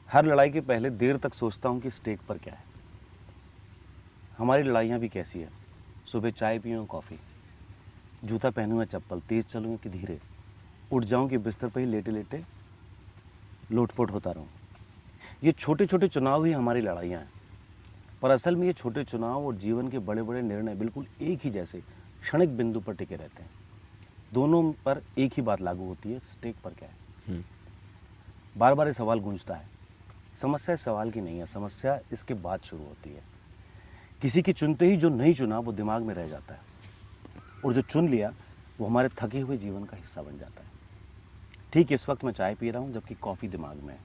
हर लड़ाई के पहले देर तक सोचता हूँ कि स्टेक पर क्या है। हमारी लड़ाइयाँ भी कैसी है, सुबह चाय पीऊँ कॉफ़ी, जूता पहनूँ या चप्पल, तेज़ चलूँ कि धीरे, उठ जाऊँ कि बिस्तर पर ही लेटे लेटे लोटपोट होता रहूँ। ये छोटे छोटे चुनाव ही हमारी लड़ाइयाँ हैं, पर असल में ये छोटे चुनाव और जीवन के बड़े बड़े निर्णय बिल्कुल एक ही जैसे क्षणिक बिंदु पर टिके रहते हैं। दोनों पर एक ही बात लागू होती है, स्टेक पर क्या है। बार बार ये सवाल गूंजता है। समस्या इस सवाल की नहीं है, समस्या इसके बाद शुरू होती है। किसी की चुनते ही जो नहीं चुना वो दिमाग में रह जाता है, और जो चुन लिया वो हमारे थके हुए जीवन का हिस्सा बन जाता है। ठीक इस वक्त मैं चाय पी रहा हूँ जबकि कॉफ़ी दिमाग में है।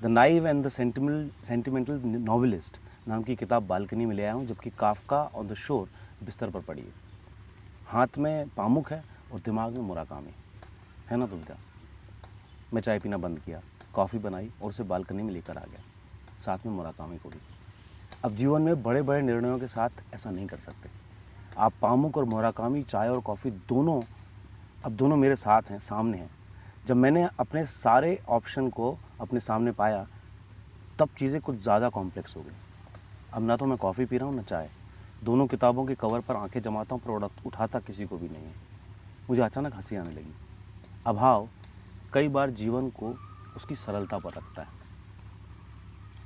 The naive and the sentimental novelist नाम की किताब बालकनी में ले आया हूँ जबकि काफका ऑन द शोर बिस्तर पर पड़ी है। हाथ में पामुक है और दिमाग में मुराकामी है ना दुविधा। मैं चाय पीना बंद किया, कॉफ़ी बनाई और उसे बालकनी में लेकर आ गया, साथ में मुराकामी को भी। अब जीवन में बड़े बड़े निर्णयों के साथ ऐसा नहीं कर सकते। आप पामुक और मुराकामी, चाय और कॉफ़ी दोनों मेरे साथ हैं, सामने हैं। जब मैंने अपने सारे ऑप्शन को अपने सामने पाया तब चीज़ें कुछ ज़्यादा कॉम्प्लेक्स हो गई। अब ना तो मैं कॉफ़ी पी रहा हूँ ना चाय। दोनों किताबों के कवर पर आंखें जमाता हूँ, प्रोडक्ट उठाता किसी को भी नहीं है। मुझे अचानक हंसी आने लगी। अभाव कई बार जीवन को उसकी सरलता पर रखता है।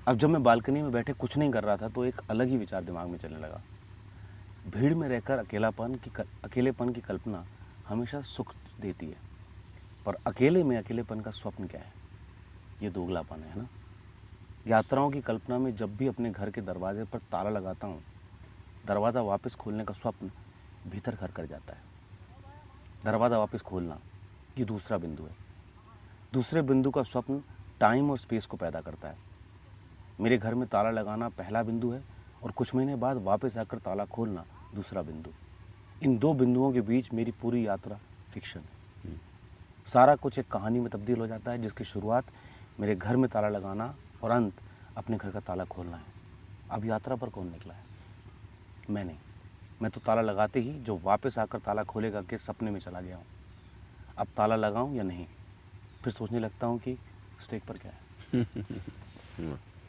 अब जब मैं बालकनी में बैठे कुछ नहीं कर रहा था तो एक अलग ही विचार दिमाग में चलने लगा। भीड़ में रहकर अकेलेपन की कल्पना हमेशा सुख देती है, पर अकेले में अकेलेपन का स्वप्न क्या है? ये दोगलापन है ना। यात्राओं की कल्पना में जब भी अपने घर के दरवाजे पर ताला लगाता हूँ, दरवाज़ा वापस खोलने का स्वप्न भीतर घर कर जाता है। दरवाज़ा वापस खोलना ये दूसरा बिंदु है। दूसरे बिंदु का स्वप्न टाइम और स्पेस को पैदा करता है। मेरे घर में ताला लगाना पहला बिंदु है और कुछ महीने बाद वापस आकर ताला खोलना दूसरा बिंदु। इन दो बिंदुओं के बीच मेरी पूरी यात्रा फिक्शन है। सारा कुछ एक कहानी में तब्दील हो जाता है जिसकी शुरुआत मेरे घर में ताला लगाना और अंत अपने घर का ताला खोलना है। अब यात्रा पर कौन निकला है? मैं नहीं। मैं तो ताला लगाते ही जो वापस आकर ताला खोलेगा के सपने में चला गया हूँ। अब ताला लगाऊं या नहीं, फिर सोचने लगता हूँ कि स्टेक पर क्या है।